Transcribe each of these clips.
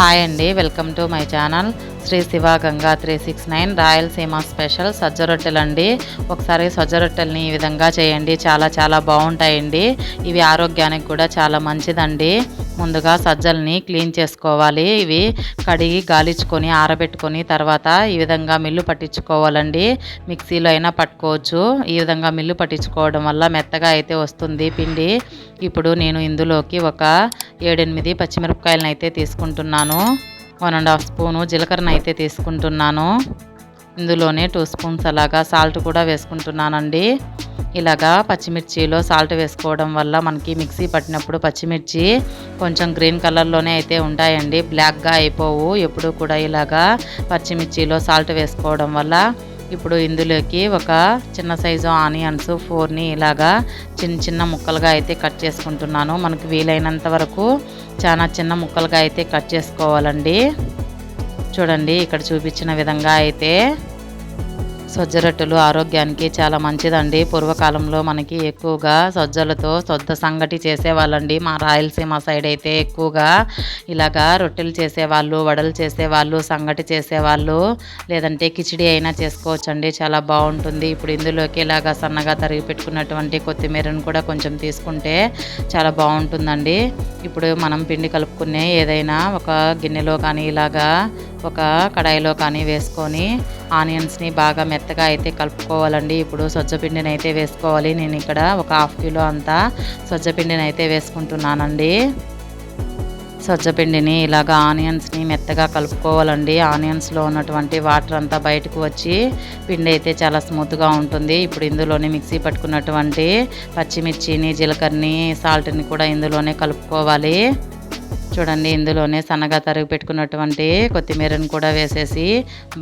Hi అండి, welcome to my channel Sri Shiva Ganga 369 Rayalaseema special సజ్జ రొట్టెలు అండి. ఒకసారి సజ్జ రొట్టెల్ని ఈ విధంగా చేయండి, చాలా బాగుంటాయండి. ఇవి ఆరోగ్యానికి కూడా చాలా మంచిదండి. ముందుగా సజ్జల్ని క్లీన్ చేసుకోవాలి. ఇవి కడిగి గాలించుకొని ఆరబెట్టుకొని తర్వాత ఈ విధంగా మిల్లు పట్టించుకోవాలండి. మిక్సీలో అయినా పట్టుకోవచ్చు. ఈ విధంగా మిల్లు పట్టించుకోవడం వల్ల మెత్తగా అయితే వస్తుంది పిండి. ఇప్పుడు నేను ఇందులోకి ఒక 7-8 పచ్చిమిరపకాయలను అయితే తీసుకుంటున్నాను. 1.5 స్పూను జీలకర్రను అయితే తీసుకుంటున్నాను. ఇందులోనే 2 స్పూన్స్ అలాగా సాల్ట్ కూడా వేసుకుంటున్నానండి. ఇలాగా పచ్చిమిర్చిలో సాల్ట్ వేసుకోవడం వల్ల మనకి మిక్సీ పట్టినప్పుడు పచ్చిమిర్చి కొంచెం గ్రీన్ కలర్లోనే అయితే ఉంటాయండి, బ్లాక్గా అయిపోవు. ఎప్పుడు కూడా ఇలాగా పచ్చిమిర్చిలో సాల్ట్ వేసుకోవడం వల్ల. ఇప్పుడు ఇందులోకి ఒక చిన్న సైజు ఆనియన్స్ 4ని ఇలాగా చిన్న ముక్కలుగా అయితే కట్ చేసుకుంటున్నాను. మనకు వీలైనంత వరకు చాలా చిన్న ముక్కలుగా అయితే కట్ చేసుకోవాలండి. చూడండి, ఇక్కడ చూపించిన విధంగా అయితే సజ్జ రొట్టెలు ఆరోగ్యానికి చాలా మంచిదండి. పూర్వకాలంలో మనకి ఎక్కువగా సజ్జలతో సొద్ద సంగటి చేసేవాళ్ళండి. మా రాయలసీమ సైడ్ అయితే ఎక్కువగా ఇలాగా రొట్టెలు చేసేవాళ్ళు, వడలు చేసేవాళ్ళు, సంగటి చేసేవాళ్ళు, లేదంటే కిచిడి అయినా చేసుకోవచ్చండి, చాలా బాగుంటుంది. ఇప్పుడు ఇందులోకి ఇలాగా సన్నగా తరిగి పెట్టుకున్నటువంటి కొత్తిమీరను కూడా కొంచెం తీసుకుంటే చాలా బాగుంటుందండి. ఇప్పుడు మనం పిండి కలుపుకునే ఏదైనా ఒక గిన్నెలో కానీ ఇలాగా ఒక కడాయిలో కానీ వేసుకొని ఆనియన్స్ని బాగా మెత్తగా అయితే కలుపుకోవాలండి. ఇప్పుడు సజ్జపిండిని అయితే వేసుకోవాలి. నేను ఇక్కడ ఒక 1/2 కిలో అంతా సజ్జపిండిని అయితే వేసుకుంటున్నానండి. సజ్జపిండిని ఇలాగా ఆనియన్స్ని మెత్తగా కలుపుకోవాలండి. ఆనియన్స్లో ఉన్నటువంటి వాటర్ అంతా బయటకు వచ్చి పిండి అయితే చాలా స్మూత్గా ఉంటుంది. ఇప్పుడు ఇందులోనే మిక్సీ పట్టుకున్నటువంటి పచ్చిమిర్చిని, జీలకర్రని, సాల్ట్ని కూడా ఇందులోనే కలుపుకోవాలి. చూడండి, ఇందులోనే సన్నగా తరిగి పెట్టుకున్నటువంటి కొత్తిమీరను కూడా వేసేసి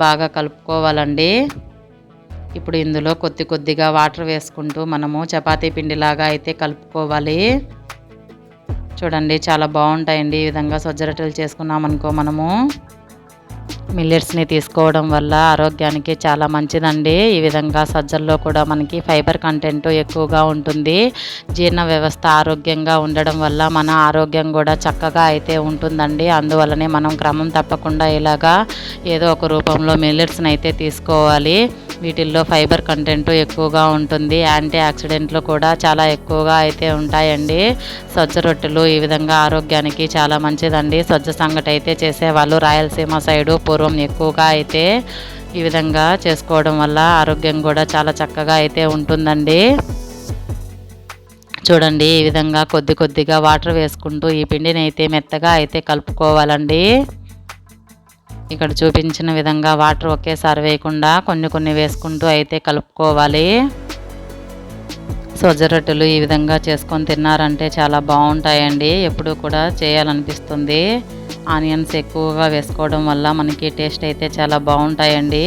బాగా కలుపుకోవాలండి. ఇప్పుడు ఇందులో కొద్దిగా వాటర్ వేసుకుంటూ మనము చపాతీ పిండిలాగా అయితే కలుపుకోవాలి. చూడండి, చాలా బాగుంటాయండి. ఈ విధంగా సజ్జ రొట్టెలు చేసుకున్నామనుకో మనము మిల్లెట్స్ని తీసుకోవడం వల్ల ఆరోగ్యానికి చాలా మంచిదండి. ఈ విధంగా సజ్జల్లో కూడా మనకి ఫైబర్ కంటెంట్ ఎక్కువగా ఉంటుంది. జీర్ణ వ్యవస్థ ఆరోగ్యంగా ఉండడం వల్ల మన ఆరోగ్యం కూడా చక్కగా అయితే ఉంటుందండి. అందువల్లనే మనం క్రమం తప్పకుండా ఇలాగా ఏదో ఒక రూపంలో మిల్లెట్స్ని అయితే తీసుకోవాలి. వీటిల్లో ఫైబర్ కంటెంట్ ఎక్కువగా ఉంటుంది. యాంటీ ఆక్సిడెంట్లు కూడా చాలా ఎక్కువగా అయితే ఉంటాయండి. సజ్జ రొట్టెలు ఈ విధంగా ఆరోగ్యానికి చాలా మంచిదండి. సజ్జ సంగటి అయితే చేసేవాళ్ళు రాయలసీమ సైడు పూర్వం ఎక్కువగా అయితే ఈ విధంగా చేసుకోవడం వల్ల ఆరోగ్యం కూడా చాలా చక్కగా అయితే ఉంటుందండి. చూడండి, ఈ విధంగా కొద్దిగా వాటర్ వేసుకుంటూ ఈ పిండిని అయితే మెత్తగా అయితే కలుపుకోవాలండి. ఇక్కడ చూపించిన విధంగా వాటర్ ఒకేసారి వేయకుండా కొన్ని వేసుకుంటూ అయితే కలుపుకోవాలి. సజ్జ రొట్టెలు ఈ విధంగా చేసుకొని తిన్నారంటే చాలా బాగుంటాయండి. ఎప్పుడు కూడా చేయాలనిపిస్తుంది. ఆనియన్స్ ఎక్కువగా వేసుకోవడం వల్ల మనకి టేస్ట్ అయితే చాలా బాగుంటాయండి.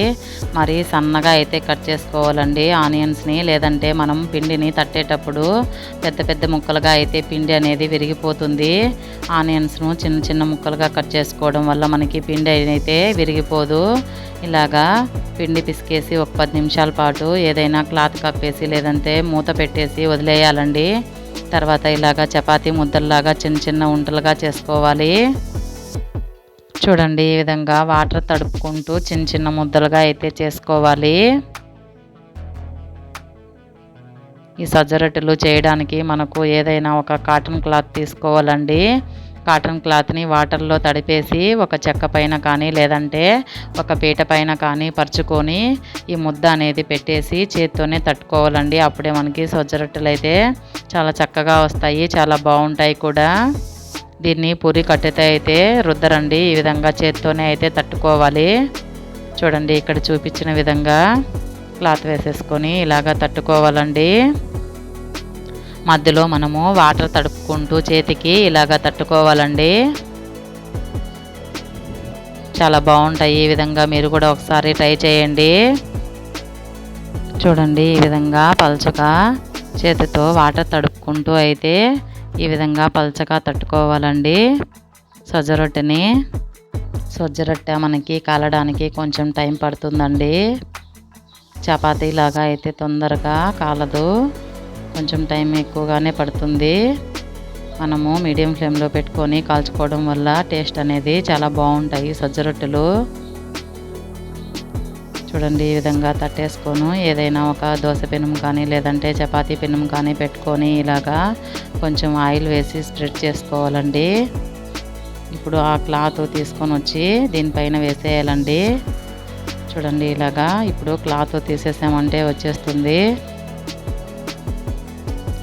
మరి సన్నగా అయితే కట్ చేసుకోవాలండి ఆనియన్స్ని, లేదంటే మనం పిండిని తట్టేటప్పుడు పెద్ద ముక్కలుగా అయితే పిండి అనేది విరిగిపోతుంది. ఆనియన్స్ను చిన్న ముక్కలుగా కట్ చేసుకోవడం వల్ల మనకి పిండి అయితే విరిగిపోదు. ఇలాగా పిండి పిసికేసి ఒక 10 నిమిషాల పాటు ఏదైనా క్లాత్ కప్పేసి లేదంటే మూత పెట్టేసి వదిలేయాలండి. తర్వాత ఇలాగా చపాతీ ముద్దల్లాగా చిన్న ఉంటలుగా చేసుకోవాలి. చూడండి, ఈ విధంగా వాటర్ తడుపుకుంటూ చిన్న ముద్దలుగా అయితే చేసుకోవాలి. ఈ సజ్జ రొట్టెలు చేయడానికి మనకు ఏదైనా ఒక కాటన్ క్లాత్ తీసుకోవాలండి. కాటన్ క్లాత్ని వాటర్లో తడిపేసి ఒక చెక్క పైన కానీ లేదంటే ఒక పీట పైన కానీ పరుచుకొని ఈ ముద్ద అనేది పెట్టేసి చేత్తోనే తట్టుకోవాలండి. అప్పుడే మనకి సజ్జ రొట్టెలు అయితే చాలా చక్కగా వస్తాయి, చాలా బాగుంటాయి కూడా. దీన్ని పూరి కట్టెతో అయితే రుద్దరండి, ఈ విధంగా చేత్తోనే అయితే తట్టుకోవాలి. చూడండి, ఇక్కడ చూపించిన విధంగా క్లాత్ వేసేసుకొని ఇలాగా తట్టుకోవాలండి. మధ్యలో మనము వాటర్ తడుపుకుంటూ చేతికి ఇలాగా తట్టుకోవాలండి. చాలా బాగుంటాయి. ఈ విధంగా మీరు కూడా ఒకసారి ట్రై చేయండి. చూడండి, ఈ విధంగా పల్చగా చేతితో వాటర్ తడుపుకుంటూ అయితే ఈ విధంగా పల్చగా తట్టుకోవాలండి సజ్జ రొట్టెని. సజ్జ రొట్టె మనకి కాలడానికి కొంచెం టైం పడుతుందండి. చపాతీ లాగా అయితే తొందరగా కాలదు, కొంచెం టైం ఎక్కువగానే పడుతుంది. మనము మీడియం ఫ్లేమ్లో పెట్టుకొని కాల్చుకోవడం వల్ల టేస్ట్ అనేది చాలా బాగుంటాయి సజ్జ రొట్టెలు. చూడండి ఈ విధంగా తట్టేసుకొని ఏదైనా ఒక దోశ పెనం కానీ లేదంటే చపాతీ పెనం కానీ పెట్టుకొని ఇలాగా కొంచెం ఆయిల్ వేసి స్ప్రెడ్ చేసుకోవాలండి. ఇప్పుడు ఆ క్లాత్ తీసుకొని వచ్చి దీనిపైన వేసేయాలండి. చూడండి ఇలాగా ఇప్పుడు క్లాత్ తీసేసామంటే వచ్చేస్తుంది.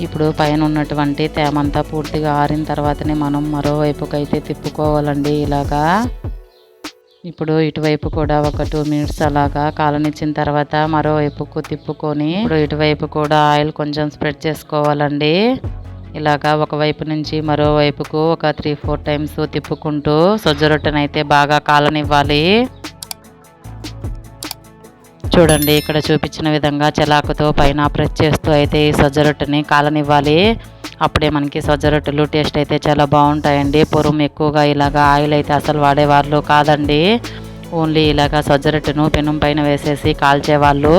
ఇప్పుడు పైన ఉన్నటువంటి తేమంతా పూర్తిగా ఆరిన తర్వాతనే మనం మరోవైపుకి అయితే తిప్పుకోవాలండి ఇలాగా. ఇప్పుడు ఇటువైపు కూడా ఒక 2 మినిట్స్ అలాగా కాలనిచ్చిన తర్వాత మరోవైపుకు తిప్పుకొని ఇప్పుడు ఇటువైపు కూడా ఆయిల్ కొంచెం స్ప్రెడ్ చేసుకోవాలండి. ఇలాగా ఒకవైపు నుంచి మరోవైపుకు ఒక 3-4 టైమ్స్ తిప్పుకుంటూ సజ్జ రొట్టెను అయితే బాగా కాలనివ్వాలి. చూడండి ఇక్కడ చూపించిన విధంగా చలాకుతో పైన ప్రెస్ చేస్తూ అయితే ఈ సజ్జ రొట్టెని కాలనివ్వాలి. అప్పుడే మనకి సజ్జ రొట్టెలు టేస్ట్ అయితే చాలా బాగుంటాయండి. పొరుము ఎక్కువగా ఇలాగా ఆయిల్ అయితే అసలు వాడేవాళ్ళు కాదండి. ఓన్లీ ఇలాగా సజ్జ రొట్టెను పెనం పైన వేసేసి కాల్చేవాళ్ళు.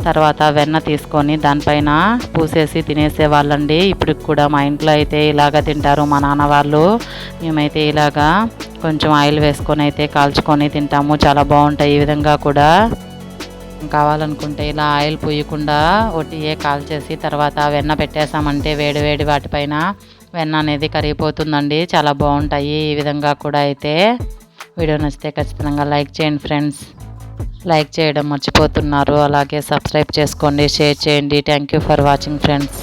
తర్వాత వెన్న తీసుకొని దానిపైన పూసేసి తినేసేవాళ్ళండి. ఇప్పుడు కూడా మా ఇంట్లో అయితే ఇలాగ తింటారు మా నాన్న వాళ్ళు. మేమైతే ఇలాగా కొంచెం ఆయిల్ వేసుకొని అయితే కాల్చుకొని తింటాము. చాలా బాగుంటాయి ఈ విధంగా కూడా. కావాలనుకుంటే ఇలా ఆయిల్ పూయకుండా ఒట్టియే కాల్చేసి తర్వాత వెన్న పెట్టేసామంటే వేడి వేడి వాటిపైన వెన్న అనేది కరిగిపోతుందండి. చాలా బాగుంటాయి ఈ విధంగా కూడా అయితే. వీడియో నచ్చితే ఖచ్చితంగా లైక్ చేయండి ఫ్రెండ్స్. లైక్ చేయడం మర్చిపోతున్నారు. అలాగే సబ్స్క్రైబ్ చేసుకోండి, షేర్ చేయండి. Thank you for watching friends.